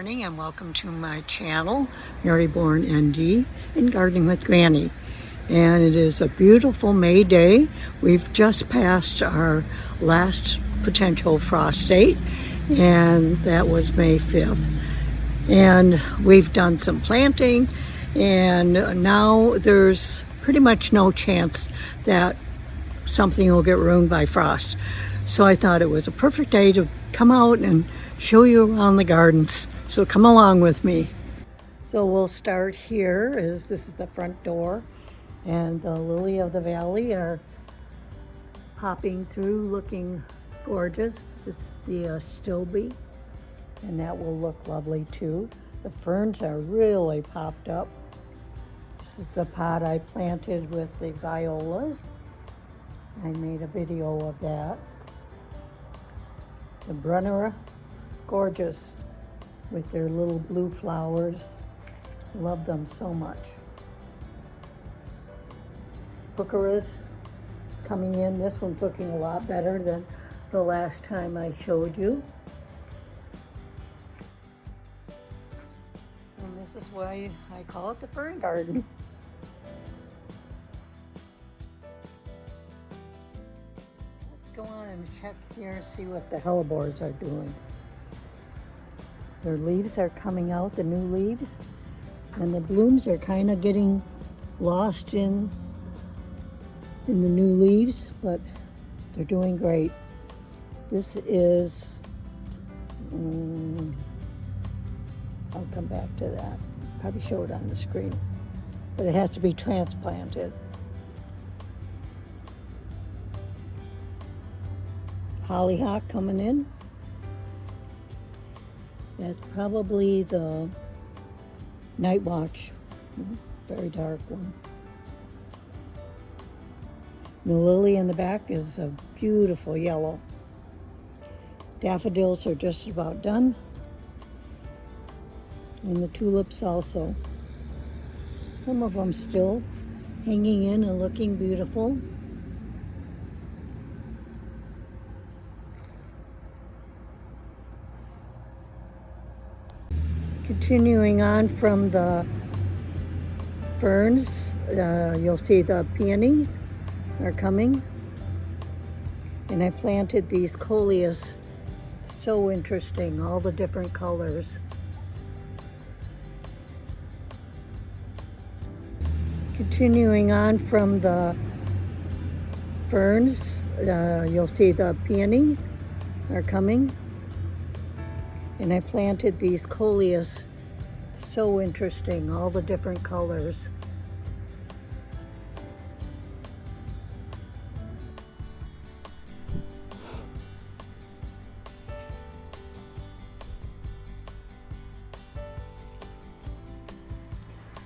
morning and welcome to my channel, Maryborn ND in Gardening with Granny. And it is a beautiful May day. We've just passed our last potential frost date, and that was May 5th. And we've done some planting, and now there's pretty much no chance that something will get ruined by frost. So I thought it was a perfect day to come out and show you around the gardens. So come along with me. So we'll start here. This is the front door, and the lily of the valley are popping through, looking gorgeous. This is the stilbe, and that will look lovely too. The ferns are really popped up. This is the pot I planted with the violas. I made a video of that. The Brunner, gorgeous with their little blue flowers. Love them so much. Hookeras coming in. This one's looking a lot better than the last time I showed you. And this is why I call it the fern garden. Go on and check here and see what the hellebores are doing. Their leaves are coming out, the new leaves, and the blooms are kind of getting lost in the new leaves, but they're doing great. This is, I'll come back to that. Probably show it on the screen, but it has to be transplanted. Hollyhock coming in. That's probably the Night Watch, very dark one. The lily in the back is a beautiful yellow. Daffodils are just about done. And the tulips also. Some of them still hanging in and looking beautiful. Continuing on from the ferns, you'll see the peonies are coming. And I planted these coleus, so interesting, all the different colors. Continuing on from the ferns, you'll see the peonies are coming. And I planted these coleus, so interesting, all the different colors.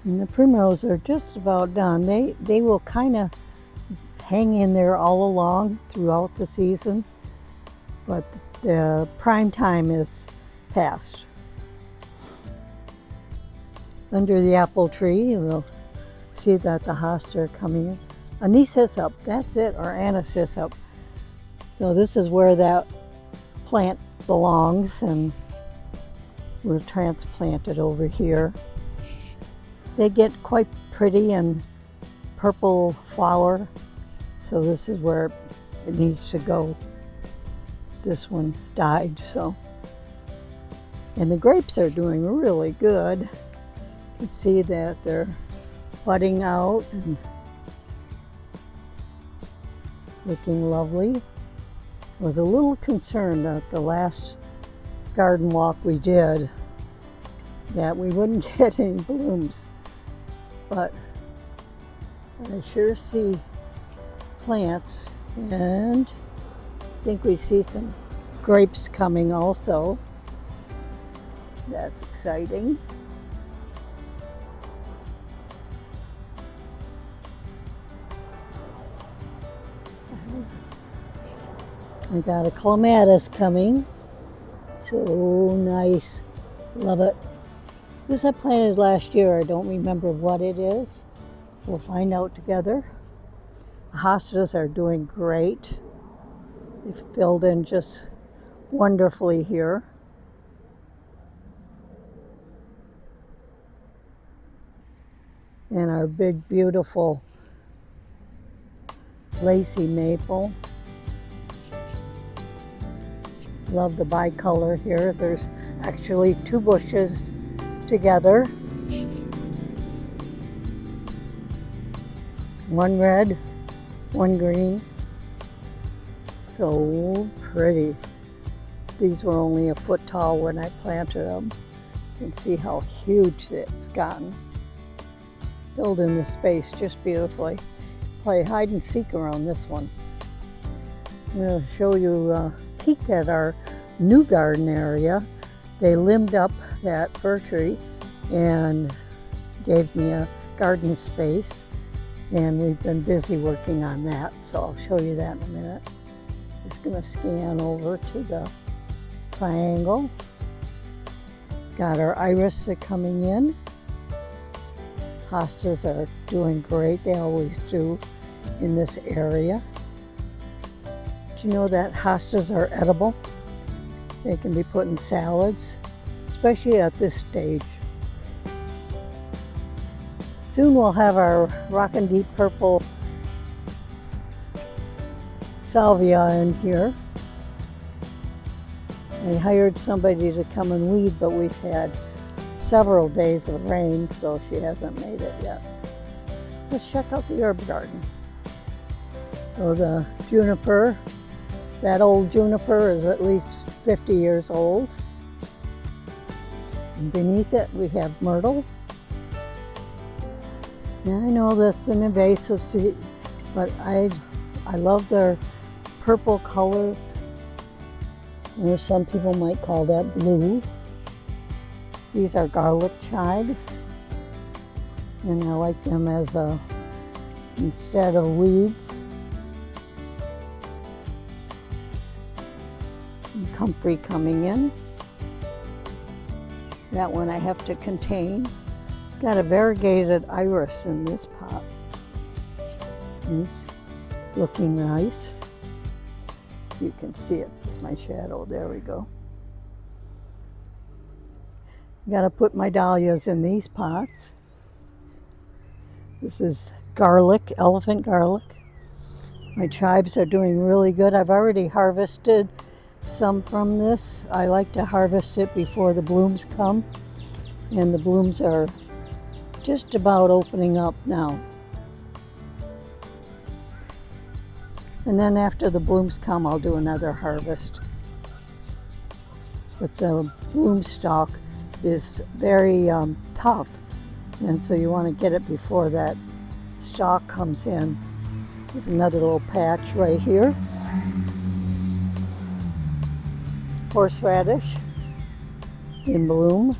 And the primroses are just about done. They will kind of hang in there all along throughout the season, but the prime time is past. Under the apple tree, you'll see that the hostas are coming in. Anise hyssop, that's it, or anise hyssop. So this is where that plant belongs, and we'll transplant it over here. They get quite pretty and purple flower, so this is where it needs to go. This one died, so. And the grapes are doing really good. You can see that they're budding out and looking lovely. I was a little concerned at the last garden walk we did that we wouldn't get any blooms, but I sure see plants, and I think we see some grapes coming also. That's exciting. I got a clematis coming. So nice. Love it. This I planted last year. I don't remember what it is. We'll find out together. The hostas are doing great. They've filled in just wonderfully here. And our big, beautiful lacy maple. Love the bicolor here. There's actually 2 bushes together. One red, one green. So pretty. These were only a foot tall when I planted them. You can see how huge it's gotten. Filled in the space just beautifully. Play hide and seek around this one. I'm going to show you a peek at our new garden area. They limbed up that fir tree and gave me a garden space, and we've been busy working on that, so I'll show you that in a minute. Just going to scan over to the triangle. Got our iris coming in. Hostas are doing great. They always do in this area. Do you know that hostas are edible? They can be put in salads, especially at this stage. Soon we'll have our Rockin' Deep Purple salvia in here. I hired somebody to come and weed, but we've had several days of rain, so she hasn't made it yet. Let's check out the herb garden. So the juniper, that old juniper is at least 50 years old. And beneath it we have myrtle. And I know that's an invasive seed, but I love their purple color, or some people might call that blue. These are garlic chives, and I like them as instead of weeds. And comfrey coming in. That one I have to contain. Got a variegated iris in this pot. It's looking nice. You can see it, my shadow, there we go. Gotta put my dahlias in these pots. This is garlic, elephant garlic. My chives are doing really good. I've already harvested some from this. I like to harvest it before the blooms come, and the blooms are just about opening up now. And then after the blooms come, I'll do another harvest. But the bloom stalk is very tough, and so you want to get it before that stalk comes in. There's another little patch right here. Horseradish in bloom.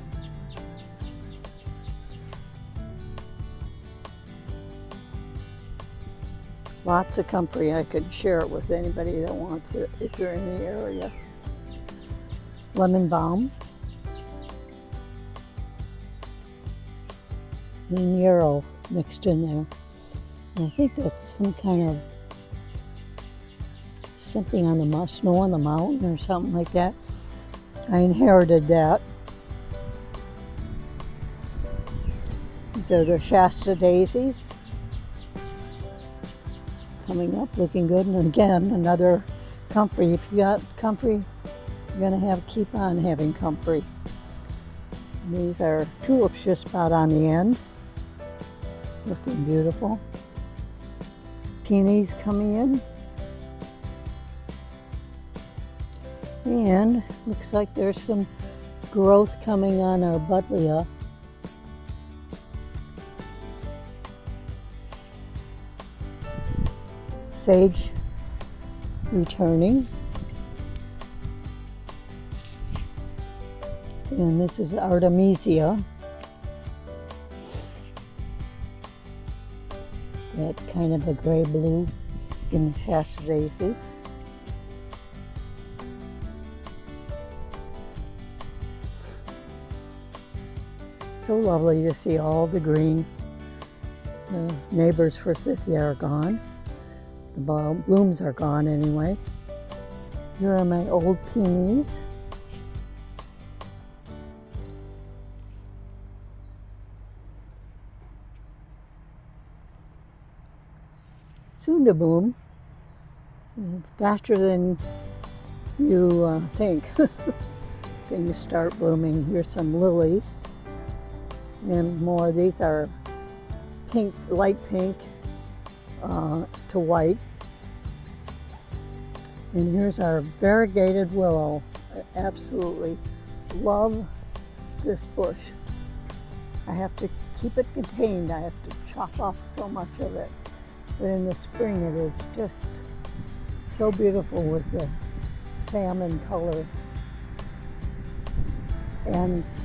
Lots of comfrey. I could share it with anybody that wants it if you're in the area. Lemon balm. And yarrow mixed in there. And I think that's some kind of something on the snow on the mountain or something like that. I inherited that. These are the Shasta daisies. Coming up, looking good. And again, another comfrey. If you got comfrey, you're gonna keep on having comfrey. And these are tulips just about on the end. Looking beautiful. Peonies coming in. And looks like there's some growth coming on our buddleia. Sage returning. And this is Artemisia. That kind of a gray blue in the Shasta daisies. So lovely to see all the green. The neighbors' forsythia are gone. The blooms are gone anyway. Here are my old peonies. soon to bloom, faster than you think. Things start blooming. Here's some lilies and more. These are pink, light pink to white. And here's our variegated willow. I absolutely love this bush. I have to keep it contained. I have to chop off so much of it. But in the spring it is just so beautiful with the salmon color ends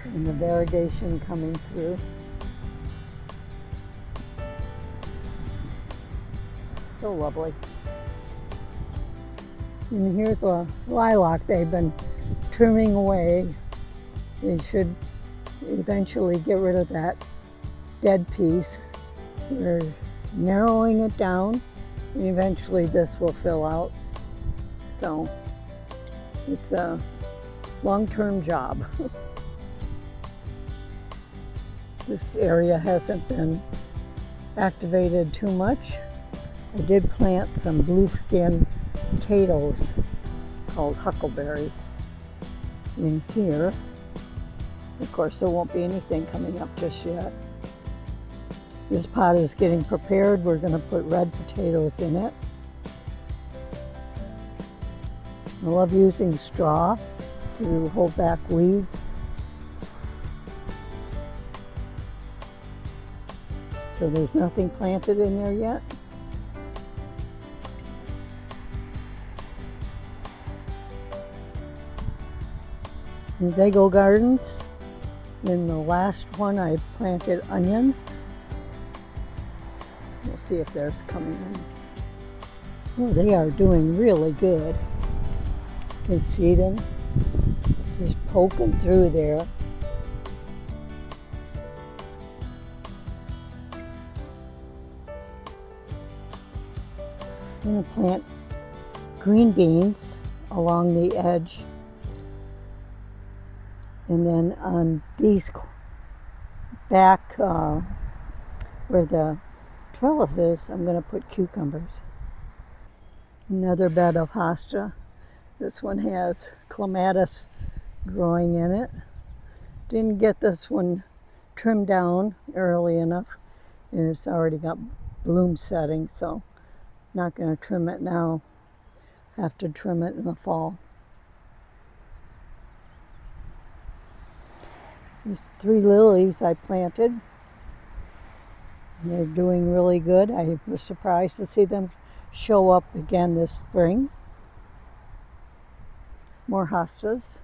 and the variegation coming through. So lovely. And here's a lilac they've been trimming away. They should eventually get rid of that dead piece. They're narrowing it down, and eventually this will fill out. So it's a long-term job. This area hasn't been activated too much. I did plant some blueskin potatoes called huckleberry in here. Of course, there won't be anything coming up just yet. This pot is getting prepared. We're going to put red potatoes in it. I love using straw to hold back weeds. So there's nothing planted in there yet. In Veggie Gardens, in the last one I planted onions. We'll see if there's coming in. Oh, they are doing really good. You can see them just poking through there. I'm going to plant green beans along the edge. And then on these back where the trellis is, I'm going to put cucumbers. Another bed of hosta. This one has clematis growing in it. Didn't get this one trimmed down early enough, and it's already got bloom setting, so not going to trim it now. Have to trim it in the fall. These 3 lilies I planted, and they're doing really good. I was surprised to see them show up again this spring. More hostas.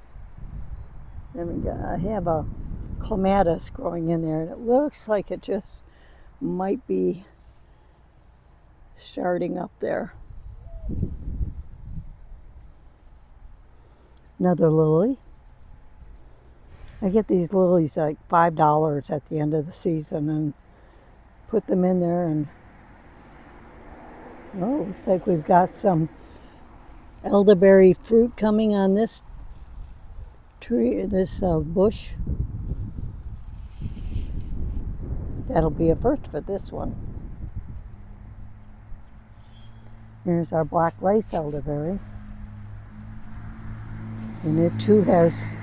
And I have a clematis growing in there, and it looks like it just might be starting up there. Another lily. I get these lilies like $5 at the end of the season and put them in there, and oh, looks like we've got some elderberry fruit coming on this tree, this bush. That'll be a first for this one. Here's our black lace elderberry, and it too has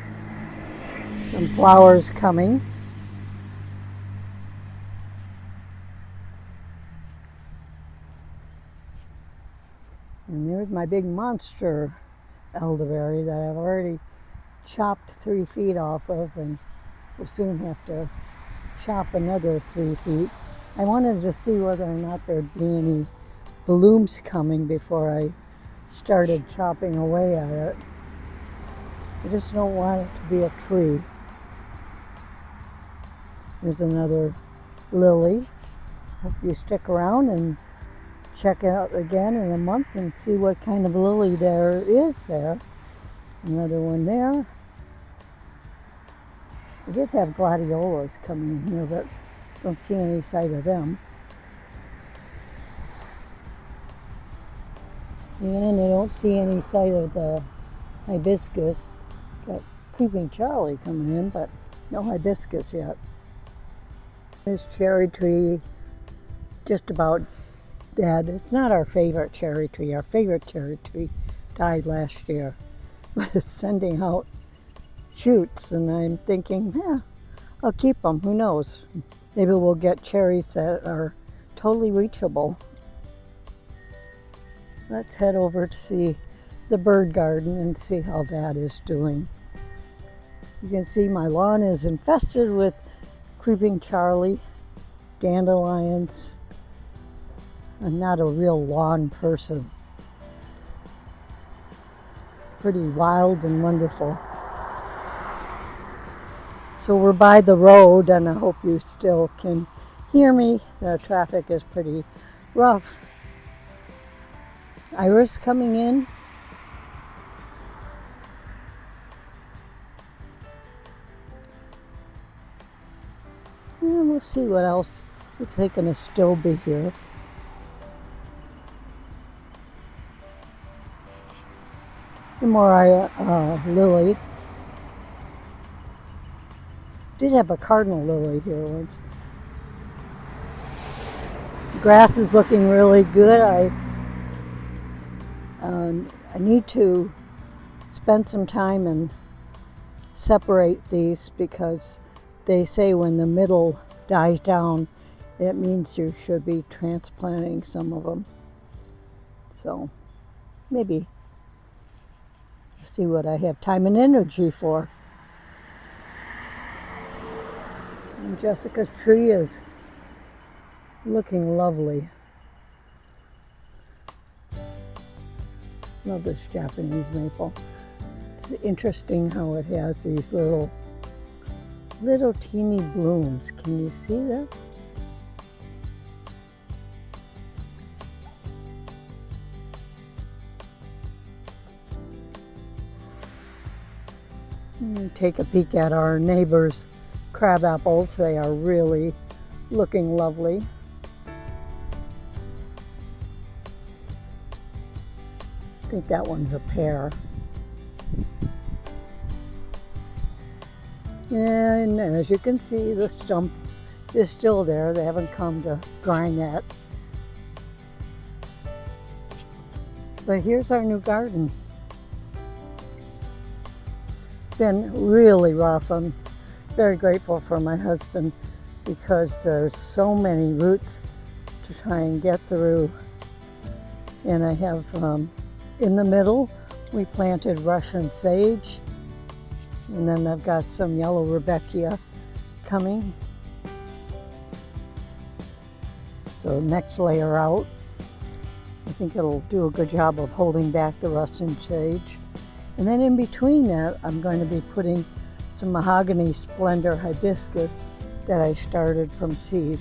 some flowers coming. And there's my big monster elderberry that I've already chopped 3 feet off of, and we'll soon have to chop another 3 feet. I wanted to see whether or not there'd be any blooms coming before I started chopping away at it. I just don't want it to be a tree. There's another lily. Hope you stick around and check it out again in a month and see what kind of lily there is there. Another one there. I did have gladiolas coming in here, but don't see any sight of them. And I don't see any sight of the hibiscus. Got Creeping Charlie coming in, but no hibiscus yet. This cherry tree just about Dad, it's not our favorite cherry tree. Our favorite cherry tree died last year. But it's sending out shoots, and I'm thinking, yeah, I'll keep them. Who knows? Maybe we'll get cherries that are totally reachable. Let's head over to see the bird garden and see how that is doing. You can see my lawn is infested with creeping Charlie, dandelions. I'm not a real lawn person. Pretty wild and wonderful. So we're by the road, and I hope you still can hear me. The traffic is pretty rough. Iris coming in. And we'll see what else. Looks like gonna still be here. The more lily. Did have a cardinal lily here once. The grass is looking really good. I need to spend some time and separate these because they say when the middle dies down, it means you should be transplanting some of them. So maybe see what I have time and energy for. And Jessica's tree is looking lovely. Love this Japanese maple. It's interesting how it has these little teeny blooms. Can you see that? Take a peek at our neighbor's crab apples. They are really looking lovely. I think that one's a pear. And as you can see, the stump is still there. They haven't come to grind that. But here's our new garden. Been really rough. I'm very grateful for my husband because there's so many roots to try and get through. And I have in the middle we planted Russian sage, and then I've got some yellow Rebecca coming. So next layer out, I think it'll do a good job of holding back the Russian sage. And then in between that, I'm going to be putting some mahogany splendor hibiscus that I started from seed.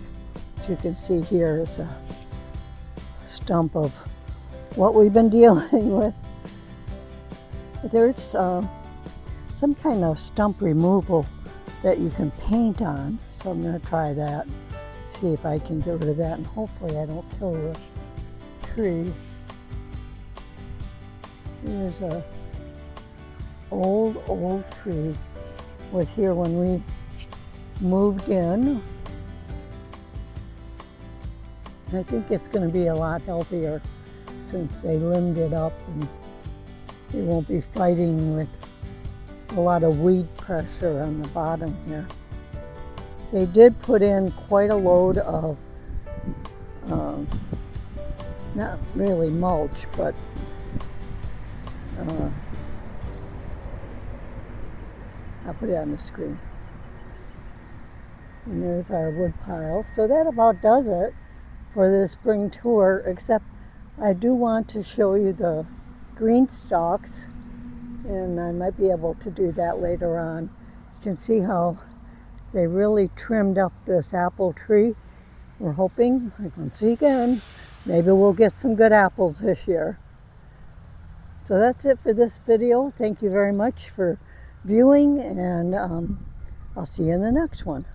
As you can see here, it's a stump of what we've been dealing with. There's some kind of stump removal that you can paint on, so I'm going to try that, see if I can get rid of that, and hopefully I don't kill the tree. Here's a old tree. Was here when we moved in. And I think it's going to be a lot healthier since they limbed it up and they won't be fighting with a lot of weed pressure on the bottom here. They did put in quite a load of not really mulch, but I'll put it on the screen. And there's our wood pile. So that about does it for this spring tour, except I do want to show you the green stalks, and I might be able to do that later on. You can see how they really trimmed up this apple tree. We're hoping, once again, maybe we'll get some good apples this year. So that's it for this video. Thank you very much for viewing, and I'll see you in the next one.